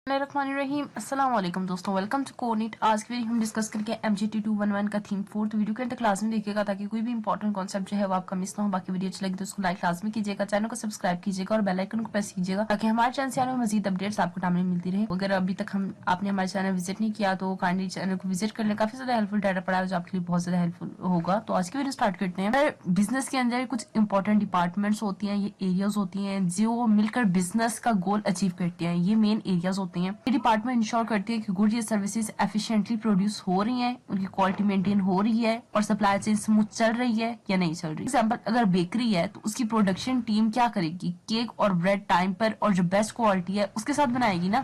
रहीम अस्सलाम वालेकुम दोस्तों, वेलकम टू कोनिट। आज की वीडियो हम डिस्कस करके MGT 211 का थीम फोर्थ वीडियो के अंदर क्लास में देखिएगा ताकि कोई भी इंपॉर्टेंट कॉन्सेप्ट जो है वो आपका मिस ना हो। बाकी वीडियो अच्छी लगी तो उसको लाइक लाजमी कीजिएगा, चैनल को सब्सक्राइब कीजिएगा और बेल आइकन को प्रेस कीजिएगा ताकि हमारे चैनल से आने वाली मजीद अपडेट्स आपको टाइमली मिलती रहे। अगर अभी तक आपने हमारे चैनल विजिट नहीं किया तो काइंडली चैनल को विजिट कर लें, काफी ज्यादा हेल्पफुल डाटा पड़ा है जो आपके लिए बहुत ज्यादा हेल्पफुल होगा। तो आज की वीडियो स्टार्ट करते हैं। बिजनेस के अंदर कुछ इंपॉर्टेंट डिपार्टमेंट्स होती हैं, ये एरियाज होती हैं जो मिलकर बिजनेस का गोल अचीव करती हैं। ये मेन एरियाज होते हैं। ये डिपार्टमेंट इंश्योर करती है कि गुड्स या सर्विसेज एफिशिएंटली प्रोड्यूस हो रही हैं, उनकी क्वालिटी मेंटेन हो रही है और सप्लाई चेन स्मूथ चल रही है या नहीं चल रही। एग्जांपल, अगर बेकरी है तो उसकी प्रोडक्शन टीम क्या करेगी, केक और ब्रेड टाइम पर और जो बेस्ट क्वालिटी है उसके साथ बनाएगी ना।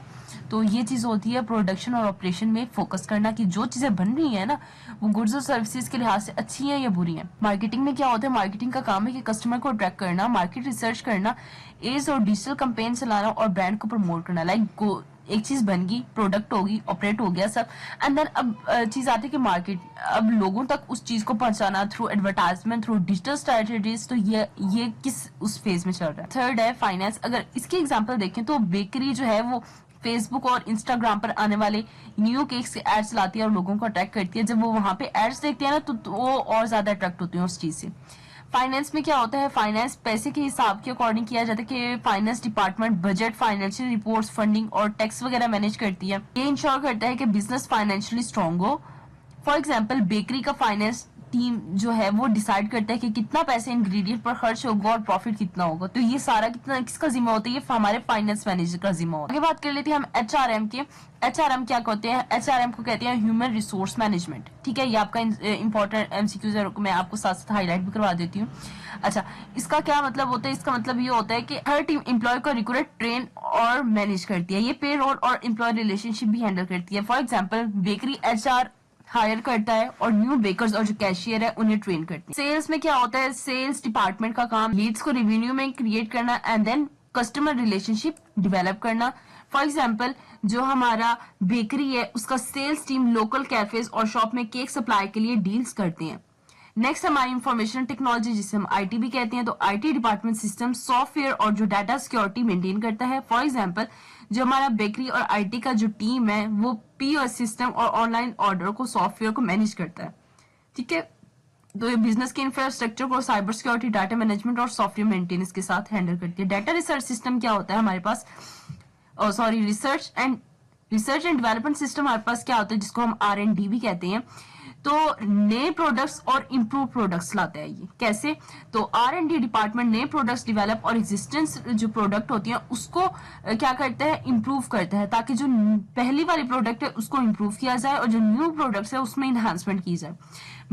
तो ये चीज होती है प्रोडक्शन और ऑपरेशन में फोकस करना कि जो चीजें बन रही है ना वो गुड्स और सर्विसेज के लिहाज से अच्छी है या बुरी है। मार्केटिंग में क्या होता है, मार्केटिंग का काम है कि कस्टमर को अट्रैक्ट करना, मार्केट रिसर्च करना, एड्स और डिजिटल कैंपेन चलाना और ब्रांड को प्रमोट करना। लाइक एक चीज बन गई, प्रोडक्ट होगी, ऑपरेट हो गया सब, एंड देन अब चीज आती है कि मार्केट, अब लोगों तक उस चीज को पहुंचाना through advertisement, through digital strategies. तो ये किस उस फेज में चल रहा है। थर्ड है फाइनेंस। अगर इसकी एग्जांपल देखें तो बेकरी जो है वो फेसबुक और इंस्टाग्राम पर आने वाले न्यू केक्स के एड्स लाती है और लोगों को अट्रैक्ट करती है। जब वो वहां पे एड्स देखते हैं ना तो वो और ज्यादा अट्रैक्ट होती है उस चीज से। फाइनेंस में क्या होता है, फाइनेंस पैसे के हिसाब के अकॉर्डिंग किया जाता है कि finance department budget, financial reports, funding और टैक्स वगैरह मैनेज करती है। ये इंश्योर करता है कि बिजनेस फाइनेंशियली स्ट्रांग हो। फॉर एग्जाम्पल, बेकरी का फाइनेंस टीम जो है वो डिसाइड करता है कि कितना पैसे इंग्रेडिएंट पर खर्च होगा और प्रॉफिट कितना होगा। तो ये सारा कितना किसका जिम्मा होता है, ये हमारे फाइनेंस मैनेजर का जिम्मा होता है। आगे बात कर लेते हैं हम HRM के। HRM क्या कहते हैं, HRM को कहते हैं ह्यूमन रिसोर्स मैनेजमेंट। ठीक है, ये आपका इंपॉर्टेंट MCQs है, मैं आपको साथ साथ हाईलाइट भी करवा देती हूँ। अच्छा, इसका क्या मतलब होता है, इसका मतलब ये होता है कि हर टीम एम्प्लॉय को रिक्रूट, ट्रेन और मैनेज करती है। ये पेरोल और एम्प्लॉय रिलेशनशिप भी हैंडल करती है। For example, bakery HR hire करता है और न्यू बेकर्स और जो कैशियर है उन्हें ट्रेन करती है। सेल्स में क्या होता है, सेल्स डिपार्टमेंट का काम लीड्स को रेवेन्यू में क्रिएट करना and then customer relationship develop करना। फॉर एग्जाम्पल, जो हमारा बेकरी है उसका सेल्स टीम लोकल कैफेज और शॉप में केक सप्लाई के लिए डील्स करते हैं। नेक्स्ट हमारी इंफॉर्मेशन टेक्नोलॉजी, जिसे हम IT भी कहते हैं। तो IT डिपार्टमेंट सिस्टम, सॉफ्टवेयर और जो डाटा सिक्योरिटी मेंटेन करता है। फॉर एग्जांपल, जो हमारा बेकरी और IT का जो टीम है वो POS सिस्टम और ऑनलाइन ऑर्डर को, सॉफ्टवेयर को मैनेज करता है। ठीक है, तो ये बिजनेस के इंफ्रास्ट्रक्चर को साइबर सिक्योरिटी, डाटा मैनेजमेंट और सॉफ्टवेयर मेंटेनेंस के साथ हैंडल करती है। डाटा रिसर्च सिस्टम क्या होता है हमारे पास, रिसर्च एंड डेवलपमेंट सिस्टम हमारे पास क्या होता है, जिसको हम R&D भी कहते हैं। तो नए प्रोडक्ट्स और इम्प्रूव प्रोडक्ट्स लाता है। ये कैसे, तो R&D डिपार्टमेंट नए प्रोडक्ट्स डेवलप और एग्जिस्टेंस जो प्रोडक्ट होती हैं उसको क्या करता है, इम्प्रूव करता है, ताकि जो पहली वाली प्रोडक्ट है उसको इम्प्रूव किया जाए और जो न्यू प्रोडक्ट्स है उसमें इन्हांसमेंट की जाए।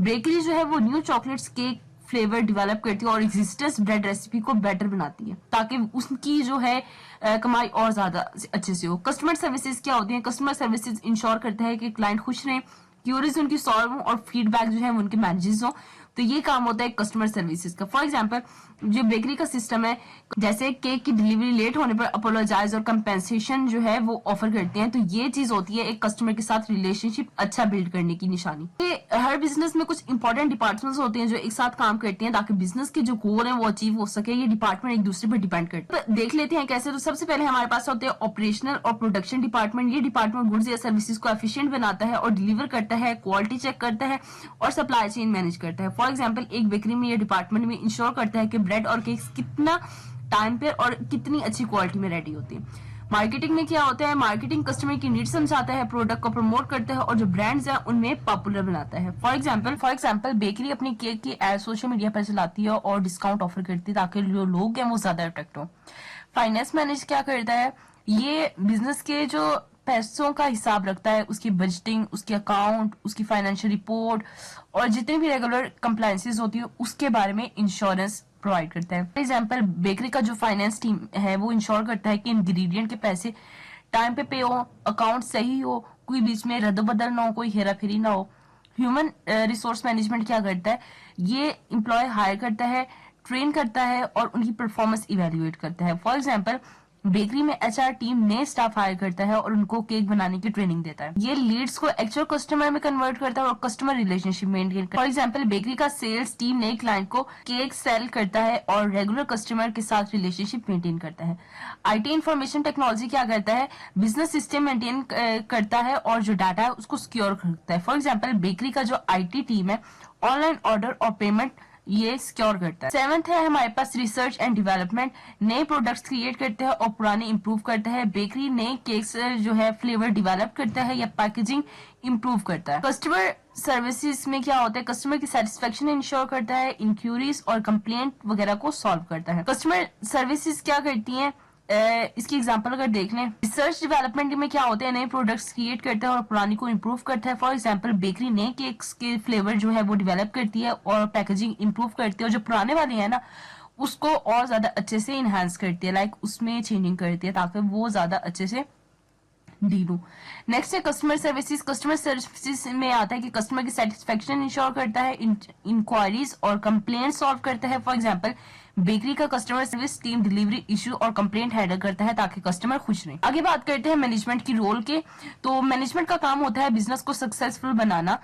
बेकरी जो है वो new chocolates, cake flavour develop करती है और एग्जिस्टेंस ब्रेड रेसिपी को बेटर बनाती है ताकि उसकी जो है कमाई और ज्यादा अच्छे से हो। कस्टमर सर्विसेज क्या होती है, कस्टमर सर्विसेज इंश्योर करता है कि क्लाइंट खुश रहे, क्यूरीज उनकी सॉल्व हो और फीडबैक जो है उनके मैनेजेस हो। तो ये काम होता है कस्टमर सर्विसेज का। फॉर एग्जांपल, जो बेकरी का सिस्टम है, जैसे केक की डिलीवरी लेट होने पर अपोलोजाइज और कंपेंसेशन जो है वो ऑफर करते हैं। तो ये चीज होती है एक कस्टमर के साथ रिलेशनशिप अच्छा बिल्ड करने की निशानी। हर बिजनेस में कुछ इंपॉर्टेंट डिपार्टमेंट्स होते हैं जो एक साथ काम करते हैं ताकि बिजनेस के जो गोल है वो अचीव हो सके। ये डिपार्टमेंट एक दूसरे पर डिपेंड करते हैं। तो देख लेते हैं कैसे। तो सबसे पहले हमारे पास होते हैं ऑपरेशनल और प्रोडक्शन डिपार्टमेंट। ये डिपार्टमेंट गुड्स या सर्विसेज को एफिशिएंट बनाता है और डिलीवर करता है, क्वालिटी चेक करता है और सप्लाई चेन मैनेज करता है। फॉर एग्जाम्पल, एक बेकरी में ये डिपार्टमेंट में इंश्योर करता है कि ब्रेड और केक्स कितना टाइम पे और कितनी अच्छी क्वालिटी में रेडी होती है। मार्केटिंग में क्या होता है, मार्केटिंग कस्टमर की नीड समझाता है, प्रोडक्ट को प्रमोट करता है और जो ब्रांड्स हैं उनमें पॉपुलर बनाता है। फॉर एग्जांपल बेकरी अपनी केक की एड सोशल मीडिया पर चलाती है और डिस्काउंट ऑफर करती है ताकि जो लोग हैं वो ज्यादा अट्रैक्ट हो। फाइनेंस मैनेज क्या करता है, ये बिजनेस के जो पैसों का हिसाब रखता है, उसकी बजटिंग, उसके अकाउंट, उसकी फाइनेंशियल रिपोर्ट और जितनी भी रेगुलर कंप्लायंसेस होती है उसके बारे में इंश्योरेंस प्रोवाइड करता है। फॉर एग्जाम्पल, बेकरी का जो फाइनेंस टीम है वो इंश्योर करता है कि इंग्रेडिएंट के पैसे टाइम पे हो, अकाउंट सही हो, कोई बीच में रद्द-बदल ना हो, कोई हेरा फेरी ना हो। ह्यूमन रिसोर्स मैनेजमेंट क्या करता है, ये एम्प्लॉय हायर करता है, ट्रेन करता है और उनकी परफॉर्मेंस इवेल्युएट करता है। फॉर एग्जाम्पल, बेकरी में एचआर टीम नए स्टाफ हायर करता है और उनको केक बनाने की ट्रेनिंग देता है। ये लीड्स को एक्चुअल कस्टमर में कन्वर्ट करता है और कस्टमर रिलेशनशिप मेंटेन करता है। फॉर एग्जांपल बेकरी का सेल्स टीम नए क्लाइंट को केक सेल करता है और रेगुलर कस्टमर के साथ रिलेशनशिप मेंटेन करता है। आईटी इंफॉर्मेशन टेक्नोलॉजी क्या करता है, बिजनेस सिस्टम मेंटेन करता है और जो डाटा है उसको सिक्योर करता है। फॉर एग्जाम्पल बेकरी का जो आईटी टीम है ऑनलाइन ऑर्डर और पेमेंट ये सिक्योर करता है। 7th है हमारे पास रिसर्च एंड डेवलपमेंट, नए प्रोडक्ट्स क्रिएट करते हैं और पुराने इंप्रूव करता है। बेकरी नए केक्स जो है फ्लेवर डेवलप करता है या पैकेजिंग इंप्रूव करता है। कस्टमर सर्विसेज में क्या होता है, कस्टमर की सेटिस्फेक्शन इंश्योर करता है, इंक्वायरीज और कंप्लेंट वगैरह को सॉल्व करता है। कस्टमर सर्विसेज क्या करती हैं, इसकी एग्जांपल अगर देख लें, रिसर्च डेवलपमेंट में क्या होते हैं, नए प्रोडक्ट्स क्रिएट करता है और पुरानी को इंप्रूव करता है। फॉर एग्जांपल बेकरी नए केक्स के फ्लेवर जो है वो डेवलप करती है और पैकेजिंग इंप्रूव करती है और जो पुराने वाले हैं ना उसको और ज्यादा अच्छे से इनहांस करती है, लाइक उसमें चेंजिंग करती है ताकि वो ज्यादा अच्छे से डील हो। नेक्स्ट है कस्टमर सर्विसेज। कस्टमर सर्विसेज में आता है कि कस्टमर की सेटिस्फेक्शन इंश्योर करता है, इंक्वायरीज और कंप्लेंट सॉल्व करता है। फॉर एग्जांपल बेकरी का customer service team delivery issue और कंप्लेंट हैंडल करता है ताकि कस्टमर खुश रहे। आगे बात करते हैं मैनेजमेंट की रोल के। तो मैनेजमेंट का काम होता है बिजनेस को सक्सेसफुल बनाना।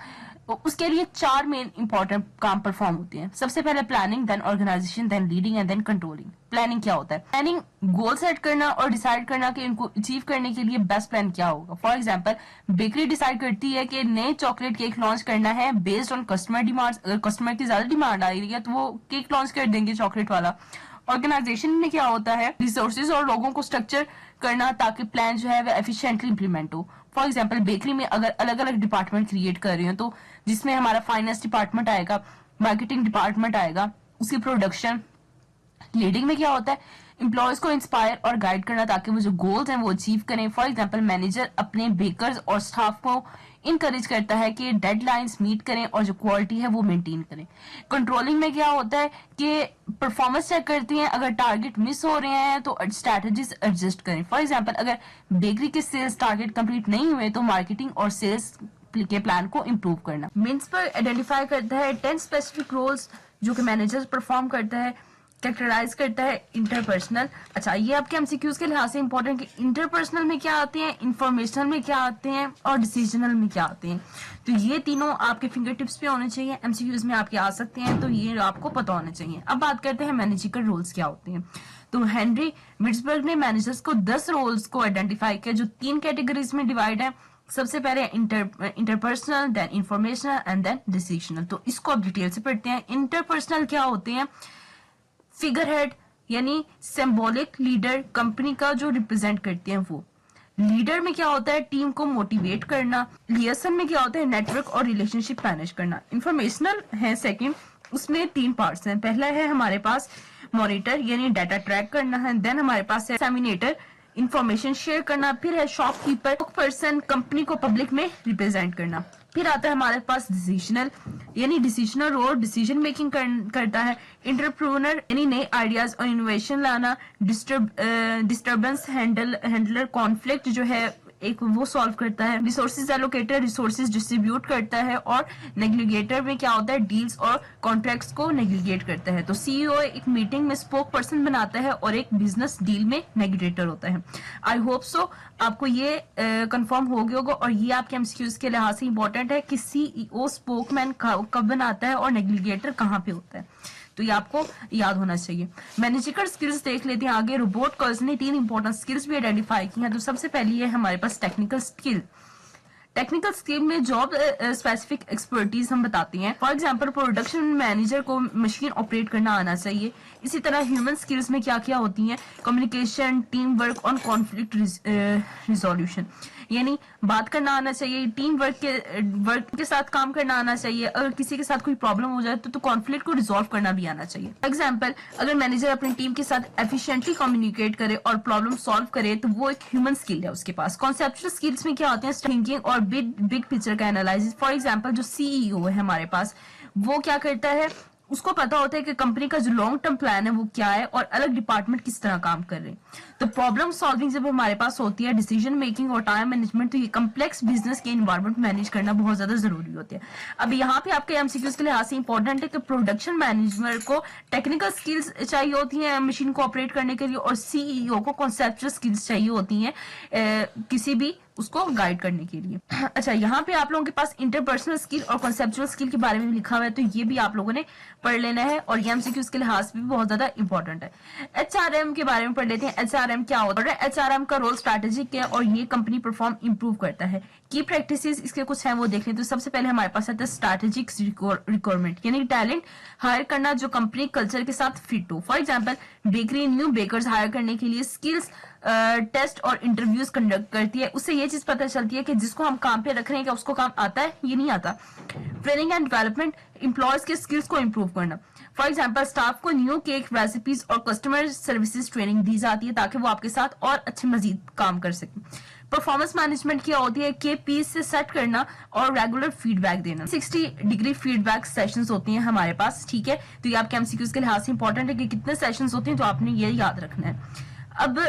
उसके लिए 4 मेन इंपॉर्टेंट काम परफॉर्म होते हैं। सबसे पहले planning, then organisation, then leading and then controlling. Planning क्या होता है, प्लानिंग गोल सेट करना और डिसाइड करना कि इनको अचीव करने के लिए बेस्ट प्लान क्या होगा। फॉर एग्जांपल बेकरी डिसाइड करती है कि नए चॉकलेट केक लॉन्च करना है बेस्ड ऑन कस्टमर डिमांड्स। अगर कस्टमर की ज्यादा डिमांड आ रही है तो वो केक लॉन्च कर देंगे चॉकलेट वाला। ऑर्गेनाइजेशन में क्या होता है, रिसोर्सेज और लोगों को स्ट्रक्चर करना ताकि प्लान जो है वह एफिशिएंटली इंप्लीमेंट हो। फॉर एग्जांपल बेकरी में अगर अलग अलग डिपार्टमेंट क्रिएट कर रहे हो तो जिसमें हमारा फाइनेंस डिपार्टमेंट आएगा, मार्केटिंग डिपार्टमेंट आएगा, उसकी प्रोडक्शन। लीडिंग में क्या होता है, एम्प्लॉयज को इंस्पायर और गाइड करना ताकि वो जो गोल्स हैं वो अचीव करें। फॉर एग्जांपल मैनेजर अपने बेकर्स और स्टाफ को इनकरेज करता है कि डेडलाइंस मीट करें और जो क्वालिटी है वो मेंटेन करें। कंट्रोलिंग में क्या होता है कि परफॉर्मेंस चेक करती हैं, अगर टारगेट मिस हो रहे हैं तो स्ट्रेटजीज एडजस्ट करें। फॉर एग्जांपल अगर बेकरी के सेल्स टारगेट कंप्लीट नहीं हुए तो मार्केटिंग और सेल्स के प्लान को इम्प्रूव करना। मीन्स पर आइडेंटिफाई करता है 10 स्पेसिफिक रोल्स जो कि मैनेजर परफॉर्म करता है, कैरेक्टराइज करता है इंटरपर्सनल। अच्छा, ये आपके एमसीक्यूज के लिहाज से इंपॉर्टेंट कि इंटरपर्सनल में क्या आते हैं, इंफॉर्मेशनल में क्या आते हैं और डिसीजनल में क्या आते हैं। तो ये तीनों आपके फिंगर टिप्स पे होने चाहिए, एमसीक्यूज में आपके आ सकते हैं, तो ये आपको पता होना चाहिए। अब बात करते हैं मैनेजरियल रोल्स क्या होते हैं। तो हेनरी विट्सबर्ग ने मैनेजर्स को 10 रोल्स को आइडेंटिफाई किया जो 3 कैटेगरीज में डिवाइड है। सबसे पहले interpersonal, then informational and then decisional. तो इसको अब डिटेल से पढ़ते हैं। इंटरपर्सनल क्या होते हैं, फिगर हेड यानी सिंबॉलिक लीडर, कंपनी का जो रिप्रेजेंट करते हैं वो। लीडर में क्या होता है, टीम को मोटिवेट करना। लिएसन में क्या होता है, नेटवर्क और रिलेशनशिप मैनेज करना। इंफॉर्मेशनल है सेकंड, उसमें 3 पार्ट्स हैं। पहला है हमारे पास मॉनिटर यानी डाटा ट्रैक करना है, देन हमारे पास है सेमिनेटर इंफॉर्मेशन शेयर करना, फिर है शॉपकीपर पर्सन कंपनी को पब्लिक में रिप्रेजेंट करना। फिर आता है हमारे पास डिसीजनल यानी डिसीजनल रोल डिसीजन मेकिंग करता है। इंटरप्रेन्योर यानी नए आइडियाज और इनोवेशन लाना। डिस्टर्बेंस हैंडलर कॉन्फ्लिक्ट जो है एक वो सॉल्व करता है। रिसोर्सेज एलोकेटर रिसोर्सेज डिस्ट्रीब्यूट करता है। और नेग्लिगेटर में क्या होता है, डील्स और कॉन्ट्रैक्ट्स को नेग्लिगेट करता है। तो सीईओ एक मीटिंग में स्पोक पर्सन बनाता है और एक बिजनेस डील में नेगोशिएटर होता है। आई होप सो आपको ये कंफर्म हो गया होगा और ये आपके एमसीक्यूज के लिहाज से इंपॉर्टेंट है कि सीईओ स्पोकमैन कब बनाता है और नेग्लिगेटर कहाँ पे होता है, तो ये आपको याद होना चाहिए। मैनेजरियल स्किल्स देख लेते हैं आगे। रोबोट कर्ज ने 3 इंपॉर्टेंट स्किल्स भी आइडेंटिफाई की हैं। तो सबसे पहली है हमारे पास टेक्निकल स्किल। टेक्निकल स्किल में जॉब स्पेसिफिक एक्सपर्टीज हम बताते हैं। फॉर एग्जांपल प्रोडक्शन मैनेजर को मशीन ऑपरेट करना आना चाहिए। इसी तरह ह्यूमन स्किल्स में क्या क्या होती हैं, कम्युनिकेशन, टीम वर्क और कॉन्फ्लिक्ट रिजोल्यूशन यानी बात करना आना चाहिए, टीम वर्क के साथ काम करना आना चाहिए। अगर किसी के साथ कोई प्रॉब्लम हो जाए तो कॉन्फ्लिक्ट को रिजोल्व करना भी आना चाहिए। फॉर एग्जांपल अगर मैनेजर अपनी टीम के साथ एफिशिएंटली कम्युनिकेट करे और प्रॉब्लम सॉल्व करे तो वो एक ह्यूमन स्किल है उसके पास। कॉन्सेप्चुअल स्किल्स में क्या होते हैं, थिंकिंग और बिग पिक्चर का एनालिसिस। फॉर एग्जांपल जो सीईओ है हमारे पास वो क्या करता है, उसको पता होता है कि कंपनी का जो लॉन्ग टर्म प्लान है वो क्या है और अलग डिपार्टमेंट किस तरह काम कर रहे हैं। तो प्रॉब्लम सॉल्विंग जब हमारे पास होती है, डिसीजन मेकिंग और टाइम मैनेजमेंट, तो ये कम्प्लेक्स बिजनेस के इन्वायरमेंट मैनेज करना बहुत ज्यादा जरूरी होती है। अब यहाँ पे आपके एमसीक्यूज के लिहाज से इंपॉर्टेंट है कि प्रोडक्शन मैनेजर को टेक्निकल स्किल्स चाहिए होती है मशीन को ऑपरेट करने के लिए, और सीईओ को कॉन्सेप्चुअल स्किल्स चाहिए होती हैं किसी भी उसको गाइड करने के लिए। अच्छा, यहाँ पे आप लोगों के पास इंटरपर्सनल स्किल और कॉन्सेप्चुअल स्किल के बारे में लिखा हुआ है, तो ये भी आप लोगों ने पढ़ लेना है और ये एमसीक्यूज के लिहाज से भी बहुत ज्यादा इंपॉर्टेंट है। एचआरएम के बारे में पढ़ लेते हैं। एचआरएम क्या होता है? एचआरएम का रोल स्ट्रैटेजिक है और ये कंपनी परफॉर्म इंप्रूव करता है। की प्रैक्टिसेस इसके कुछ हैं वो देख लें। तो सबसे पहले हमारे पास आता है स्ट्रैटेजिक रिक्वायरमेंट, यानी टैलेंट हायर करना जो कंपनी कल्चर के साथ फिट हो। For example, bakery new bakers hire करने के लिए स्किल्स टेस्ट और इंटरव्यूज कंडक्ट करती है। उससे ये चीज पता चलती है कि जिसको हम काम पे रख रहे हैं क्या उसको काम आता है, ये नहीं आता। ट्रेनिंग एंड डेवलपमेंट, एम्प्लॉयज के स्किल्स को इंप्रूव करना। फॉर एग्जाम्पल, स्टाफ को न्यू केक रेसिपीज और कस्टमर सर्विसेज ट्रेनिंग दी जाती है ताकि वो आपके साथ और अच्छे मजीद काम कर सकें। परफॉर्मेंस मैनेजमेंट क्या होती है? केपीएस से सेट करना और रेगुलर फीडबैक देना। 60 डिग्री फीडबैक सेशंस होती हैं हमारे पास, ठीक है। तो ये आपके एमसीक्यूज के लिहाज से इंपॉर्टेंट है कि कितने सेशंस होते हैं, तो आपने ये याद रखना है। अब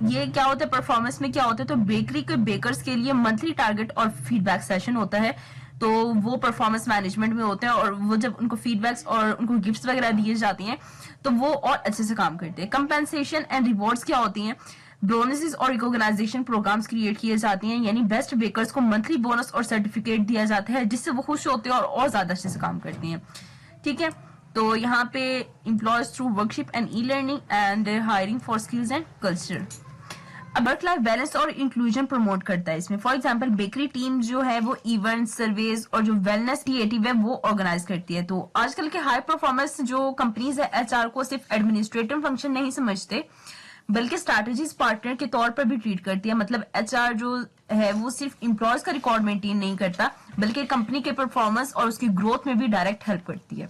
ये क्या होता है परफॉर्मेंस में, क्या होता है? तो बेकरी के बेकर्स के लिए मंथली टारगेट और फीडबैक सेशन होता है, तो वो परफॉर्मेंस मैनेजमेंट में होते हैं और वो जब उनको फीडबैक्स और उनको गिफ्ट्स वगैरह दिए जाती हैं तो वो और अच्छे से काम करते हैं। कंपेंसेशन एंड रिवॉर्ड्स क्या होती हैं? बोनसेस और रिकॉग्नाइजेशन प्रोग्राम्स क्रिएट किए जाते हैं, यानी बेस्ट बेकर्स को मंथली बोनस और सर्टिफिकेट दिया जाता है जिससे वो खुश होते हैं और ज्यादा अच्छे से काम करते हैं, ठीक है। तो यहाँ पे employees through worship and e learning and hiring for skills and culture. अब वर्क लाइफ बैलेंस और इंक्लूजन प्रमोट करता है इसमें। फॉर एग्जांपल, बेकरी टीम जो है वो इवेंट, सर्वेज और जो वेलनेस क्रिएटिव है वो ऑर्गेनाइज करती है। तो आजकल के हाई परफॉर्मेंस जो कंपनीज है एचआर को सिर्फ एडमिनिस्ट्रेटिव फंक्शन नहीं समझते बल्कि स्ट्रैटेजीज पार्टनर के तौर पर भी ट्रीट करती है। मतलब एचआर जो है वो सिर्फ एम्प्लॉयज का रिकॉर्ड मेंटेन नहीं करता बल्कि कंपनी के परफॉर्मेंस और उसकी ग्रोथ में भी डायरेक्ट हेल्प करती है।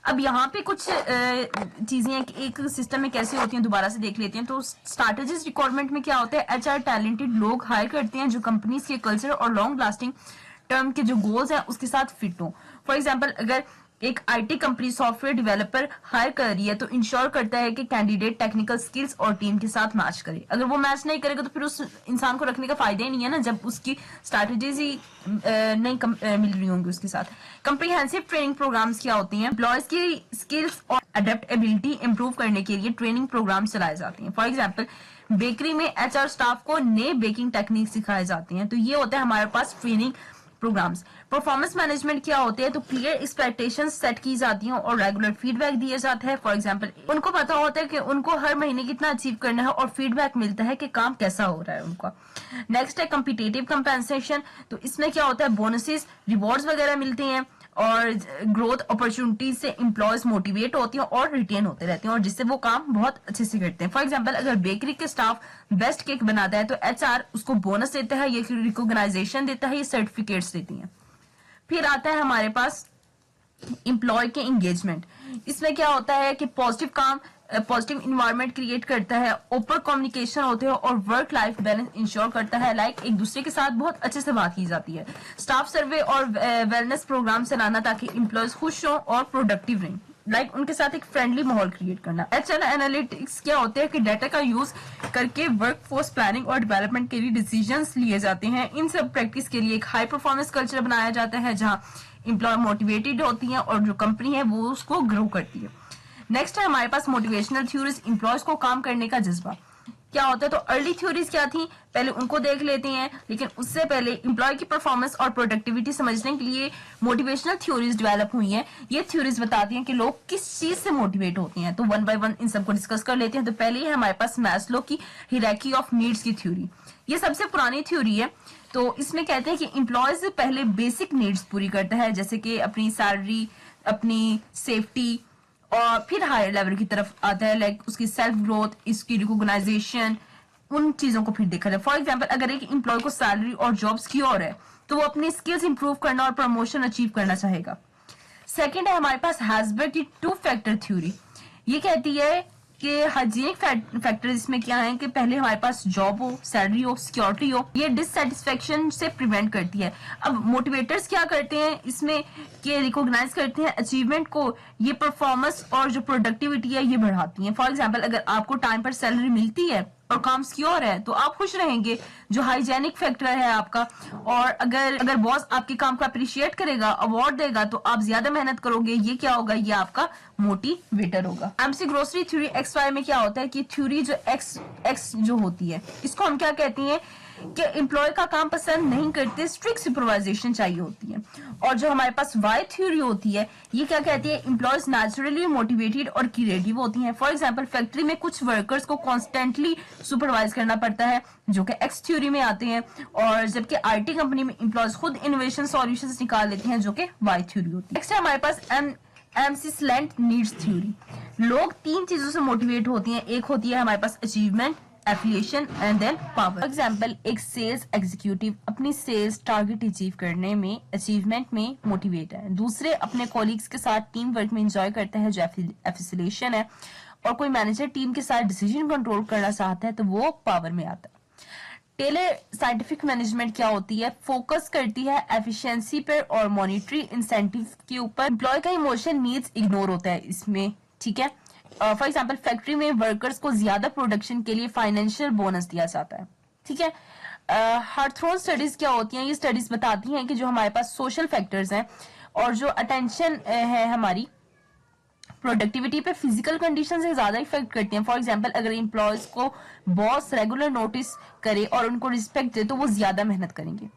अब यहाँ पे कुछ चीजें हैं कि एक सिस्टम में कैसे होती हैं, दोबारा से देख लेते हैं। तो स्ट्रैटेजिस्ट रिक्वायरमेंट में क्या होता है? एचआर टैलेंटेड लोग हायर करते हैं जो कंपनीज के कल्चर और लॉन्ग लास्टिंग टर्म के जो गोल्स हैं उसके साथ फिट हो। फॉर एग्जांपल, अगर एक IT company software developer hire कर रही है तो इंश्योर करता है कि कैंडिडेट टेक्निकल स्किल्स और टीम के साथ मैच करे। अगर वो मैच नहीं करेगा तो फिर उस इंसान को रखने का फायदा ही नहीं है ना, जब उसकी स्ट्रैटेजीज ही नहीं मिल रही होंगी उसके साथ। कंप्रीहेंसिव ट्रेनिंग प्रोग्राम्स क्या होती हैं? एम्प्लॉयज की स्किल्स और अडेप्टेबिलिटी इंप्रूव करने के लिए ट्रेनिंग प्रोग्राम चलाए जाते हैं। फॉर एग्जाम्पल, बेकरी में एचआर स्टाफ को नए बेकिंग टेक्निक सिखाए जाते हैं, तो ये होता है हमारे पास ट्रेनिंग प्रोग्राम्स। परफॉर्मेंस मैनेजमेंट क्या होते हैं? तो क्लियर एक्सपेक्टेशंस सेट की जाती हैं और रेगुलर फीडबैक दिया जाता है। फॉर एग्जांपल, उनको पता होता है कि उनको हर महीने कितना अचीव करना है और फीडबैक मिलता है कि काम कैसा हो रहा है उनका। नेक्स्ट है कॉम्पिटिटिव कंपेंसेशन। तो इसमें क्या होता है? बोनसेस, रिवॉर्ड्स वगैरह मिलते हैं और ग्रोथ अपॉर्चुनिटीज से एम्प्लॉयज मोटिवेट होती हैं और रिटेन होते रहते हैं और जिससे वो काम बहुत अच्छे से करते हैं। फॉर एग्जांपल, अगर बेकरी के स्टाफ बेस्ट केक बनाता है तो एचआर उसको बोनस देता है, ये रिकॉग्नाइजेशन देता है, ये सर्टिफिकेट्स देती हैं। फिर आता है हमारे पास एम्प्लॉय के एंगेजमेंट। इसमें क्या होता है कि पॉजिटिव इन्वायरमेंट क्रिएट करता है, ओपन कम्युनिकेशन होते हैं और वर्क लाइफ बैलेंस इंश्योर करता है। लाइक एक दूसरे के साथ बहुत अच्छे से बात की जाती है। स्टाफ सर्वे और वेलनेस प्रोग्राम चलाना ताकि एम्प्लॉयज खुश हों और प्रोडक्टिव रहें। लाइक उनके साथ एक फ्रेंडली माहौल क्रिएट करना। एचआर एनालिटिक्स क्या होते हैं कि डाटा का यूज करके वर्कफोर्स प्लानिंग और डेवलपमेंट के लिए डिसीजंस लिए जाते हैं। इन सब प्रैक्टिस के लिए एक हाई परफॉर्मेंस कल्चर बनाया जाता है जहां एम्प्लॉय मोटिवेटेड होती हैं और जो कंपनी है वो उसको ग्रो करती है। नेक्स्ट है हमारे पास मोटिवेशनल थ्योरीज, एम्प्लॉयज को काम करने का जज्बा क्या होता है। तो अर्ली थ्योरीज क्या थी, पहले उनको देख लेते हैं, लेकिन उससे पहले एम्प्लॉय की परफॉर्मेंस और प्रोडक्टिविटी समझने के लिए मोटिवेशनल थ्योरीज डेवलप हुई हैं। ये थ्योरीज बताती हैं कि लोग किस चीज से मोटिवेट होते हैं। तो वन बाय वन इन सबको डिस्कस कर लेते हैं। तो पहले है हमारे पास मैस्लो की हायरार्की ऑफ नीड्स की थ्योरी। ये सबसे पुरानी थ्योरी है। तो इसमें कहते हैं कि एम्प्लॉयज पहले बेसिक नीड्स पूरी करता है, जैसे कि अपनी सैलरी, अपनी सेफ्टी, और फिर हायर लेवल की तरफ आता है लाइक उसकी सेल्फ ग्रोथ, इसकी रिकॉग्नाइजेशन, उन चीजों को फिर देखा जाए। फॉर एग्जांपल, अगर एक एम्प्लॉय को सैलरी और जॉब सिक्योर है तो वो अपनी स्किल्स इंप्रूव करना और प्रमोशन अचीव करना चाहेगा। सेकंड है हमारे पास हैसबर्ग की 2 फैक्टर थ्योरी। ये कहती है कि हाइजीनिक फैक्टर इसमें क्या है कि पहले हमारे पास जॉब हो, सैलरी हो, सिक्योरिटी हो, ये डिससेटिस्फेक्शन से प्रिवेंट करती है। अब मोटिवेटर्स क्या करते हैं इसमें कि रिकॉग्नाइज करते हैं अचीवमेंट को, ये परफॉर्मेंस और जो प्रोडक्टिविटी है ये बढ़ाती है। फॉर एग्जाम्पल, अगर आपको टाइम पर सैलरी मिलती है और काम सिक्योर है तो आप खुश रहेंगे, जो हाइजेनिक फैक्टर है आपका। और अगर बॉस आपके काम को अप्रिशिएट करेगा, अवार्ड देगा, तो आप ज्यादा मेहनत करोगे। ये क्या होगा, ये आपका मोटिवेटर होगा। एमसी ग्रोसरी थ्योरी XY में क्या होता है कि थ्योरी जो एक्स जो होती है, इसको हम क्या कहते हैं कि एम्प्लॉय का काम पसंद नहीं करते, स्ट्रिक्ट सुपरवाइजेशन चाहिए होती है। और जो हमारे पास वाई थ्योरी होती है, ये क्या कहती है, एम्प्लॉयज नेचुरली मोटिवेटेड और क्रिएटिव होती हैं। फॉर एग्जांपल, फैक्ट्री में कुछ वर्कर्स को कॉन्स्टेंटली सुपरवाइज करना पड़ता है, जो कि एक्स थ्योरी में आते हैं। और जबकि आईटी कंपनी में एम्प्लॉयज खुद इनोवेशन सॉल्यूशंस निकाल लेते हैं, जो कि वाई थ्योरी होती है। नेक्स्ट है हमारे पास एमसी स्लैंट नीड्स थ्योरी। लोग 3 चीजों से मोटिवेट होती हैं। एक होती है हमारे पास achievement, affiliation and then power. Example, एक सेल्स एग्जीक्यूटिव अपनी सेल्स टारगेट अचीव करने में, अचीवमेंट में मोटिवेट है। दूसरे अपने कॉलीग्स के साथ टीम वर्क में एंजॉय करते हैं, जो एफिलिएशन है। और कोई मैनेजर टीम के साथ डिसीजन कंट्रोल करना चाहता है तो वो पावर में आता है। टेले साइंटिफिक मैनेजमेंट क्या होती है, फोकस करती है एफिशिएंसी पर और मॉनिटरी इंसेंटिव के ऊपर। एम्प्लॉय का इमोशन नीड्स इग्नोर होता है इसमें, ठीक है। फॉर एग्जाम्पल, फैक्ट्री में वर्कर्स को ज्यादा प्रोडक्शन के लिए फाइनेंशियल बोनस दिया जाता है, ठीक है। हार्थ्रोन स्टडीज क्या होती हैं, ये स्टडीज बताती हैं कि जो हमारे पास सोशल फैक्टर्स हैं और जो अटेंशन है हमारी प्रोडक्टिविटी पे फिजिकल कंडीशन से ज्यादा इफेक्ट करती हैं। फॉर एग्जांपल, अगर एम्प्लॉयज को बॉस रेगुलर नोटिस करे और उनको रिस्पेक्ट दे तो वो ज्यादा मेहनत करेंगे,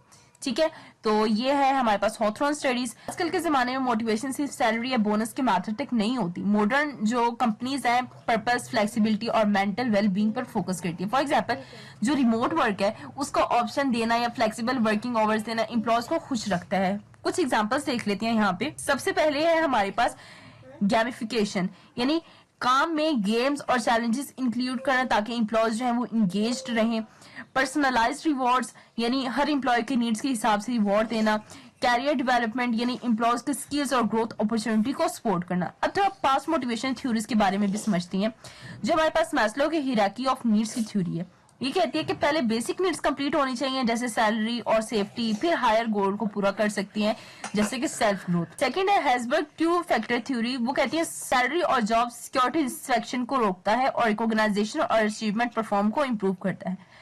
ठीक है। तो ये है हमारे पास हॉथरॉन स्टडीज। आजकल के जमाने में मोटिवेशन सिर्फ सैलरी या बोनस के मैथड तक नहीं होती। मॉडर्न जो कंपनीज हैं पर्पस, फ्लेक्सिबिलिटी और मेंटल वेलबींग पर फोकस करती है। फॉर एग्जांपल, जो रिमोट वर्क है उसको ऑप्शन देना या फ्लेक्सिबल वर्किंग आवर्स देना एम्प्लॉयज को खुश रखता है। कुछ एग्जाम्पल्स देख लेते हैं यहाँ पे। सबसे पहले है हमारे पास गैमिफिकेशन, यानी काम में गेम्स और चैलेंजेस इंक्लूड करना ताकि एम्प्लॉयज जो है वो इंगेज्ड रहें। पर्सनलाइज्ड रिवॉर्ड्स, यानी हर एम्प्लॉय के नीड्स के हिसाब से रिवॉर्ड देना। कैरियर डेवलपमेंट, यानी एम्प्लॉयज के स्किल्स और ग्रोथ अपॉर्चुनिटी को सपोर्ट करना। अब तो आप पास्ट मोटिवेशन थ्योरीज के बारे में भी समझती हैं। जो हमारे पास मैस्लो की हायरार्की ऑफ नीड्स की थ्योरी है, ये कहती है कि पहले बेसिक नीड्स कंप्लीट होनी चाहिए, जैसे सैलरी और सेफ्टी, फिर हायर गोल को पूरा कर सकती हैं, जैसे कि सेल्फ ग्रोथ। सेकंड है हेजबर्ग 2 फैक्टर थ्योरी। वो कहती है सैलरी और जॉब सिक्योरिटी डिस्ट्रैक्शन को रोकता है और रिकॉग्नाइजेशन और अचीवमेंट परफॉर्म को इम्प्रूव करता है।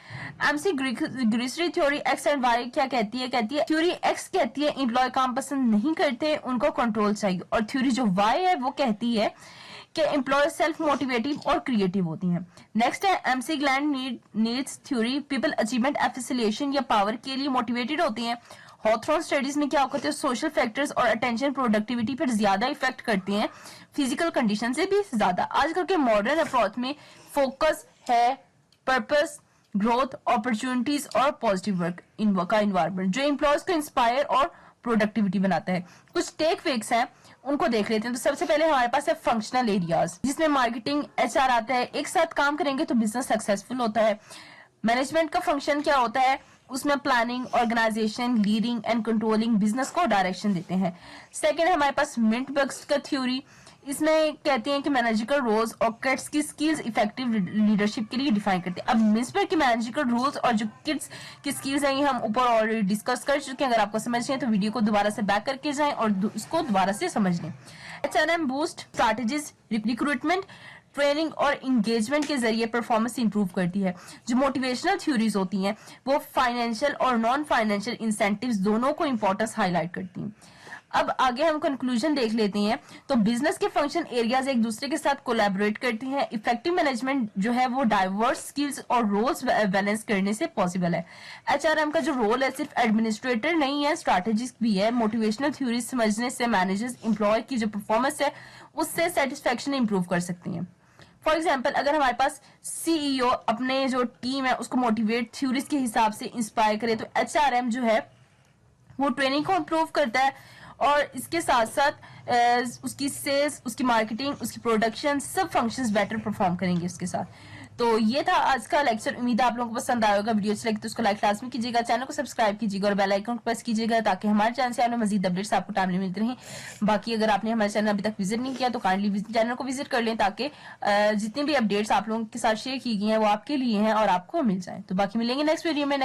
McGregor theory X and Y क्या कहती है थ्योरी एक्स कहती है एम्प्लॉय काम पसंद नहीं करते, उनको कंट्रोल चाहिए। और थ्योरी जो वाई है वो कहती है कि एम्प्लॉय सेल्फ मोटिवेटिव और क्रिएटिव होती हैं। नेक्स्ट है MC gland needs theory. People achievement, affiliation या पावर के लिए मोटिवेटेड होती हैं। हॉथरॉन स्टडीज में क्या होता है, सोशल फैक्टर्स और अटेंशन प्रोडक्टिविटी पर ज्यादा इफेक्ट करते हैं, फिजिकल कंडीशन से भी ज्यादा। आजकल के मॉडर्न अप्रोच में फोकस है पर्पस, ग्रोथ, अपॉर्चुनिटीज और पॉजिटिव वर्क का इन्वायरमेंट, जो एम्प्लॉयज को इंस्पायर और प्रोडक्टिविटी बनाता है। कुछ टेक वेक्स हैं, उनको देख लेते हैं। तो सबसे पहले हमारे पास है फंक्शनल एरियाज, जिसमें मार्केटिंग, एचआर आता है। एक साथ काम करेंगे तो बिजनेस सक्सेसफुल होता है। मैनेजमेंट का फंक्शन क्या होता है, उसमें planning, organisation, leading and controlling business को डायरेक्शन देते हैं। सेकंड है हमारे पास मिंटबर्ग्स का थ्योरी। इसमें कहते हैं कि मैनेजरियल रोल्स और किड्स की स्किल्स इफेक्टिव लीडरशिप के लिए डिफाइन करते हैं। अब मिंटबर्ग की मैनेजरियल रोल्स और जो किड्स की स्किल्स हैं ये हम ऊपर ऑलरेडी डिस्कस कर चुके हैं। अगर आपको समझनी है तो वीडियो को दोबारा से बैक करके जाएं और इसको दोबारा से समझ लें। HRM boost strategies, recruitment, training और इंगेजमेंट के जरिए परफॉर्मेंस इंप्रूव करती है। जो मोटिवेशनल थ्योरीज होती हैं वो फाइनेंशियल और नॉन फाइनेंशियल इंसेंटिव्स दोनों को इंपॉर्टेंस हाईलाइट करती हैं। अब आगे हम कंक्लूजन देख लेते हैं। तो बिजनेस के फंक्शन एरियाज एक दूसरे के साथ कोलैबोरेट करते हैं। इफेक्टिव मैनेजमेंट जो है वो डाइवर्स स्किल्स और रोल्स बैलेंस करने से पॉसिबल है। एचआरएम का जो रोल है सिर्फ एडमिनिस्ट्रेटर नहीं है, स्ट्रैटेजिस्ट भी है। मोटिवेशनल थ्योरीज समझने से मैनेजर्स एम्प्लॉय की जो परफॉर्मेंस है उससे सेटिस्फेक्शन इंप्रूव कर सकते हैं। फॉर एग्जाम्पल, अगर हमारे पास सीईओ अपने जो टीम है उसको मोटिवेट थ्योरीज के हिसाब से इंस्पायर करे तो एचआरएम जो है वो ट्रेनिंग को इम्प्रूव करता है और इसके साथ साथ उसकी सेल्स, उसकी मार्केटिंग, उसकी प्रोडक्शन, सब फंक्शंस बेटर परफॉर्म करेंगे इसके साथ। तो ये था आज का लेक्चर। उम्मीद है आप लोगों को पसंद आएगा। वीडियो अच्छी लगी तो उसको लाइक लाजमी कीजिएगा, चैनल को सब्सक्राइब कीजिएगा और बेल आइकन को प्रेस कीजिएगा ताकि हमारे चैनल से आने मजीद अपडेट्स आपको टाइमली मिलते रहें। बाकी अगर आपने हमारे चैनल अभी तक विजिट नहीं किया तो काइंडली चैनल को विजिट कर लें ताकि जितनी भी अपडेट्स आप लोगों के साथ शेयर की गई हैं वो आपके लिए हैं और आपको मिल जाए। तो बाकी मिलेंगे नेक्स्ट वीडियो में।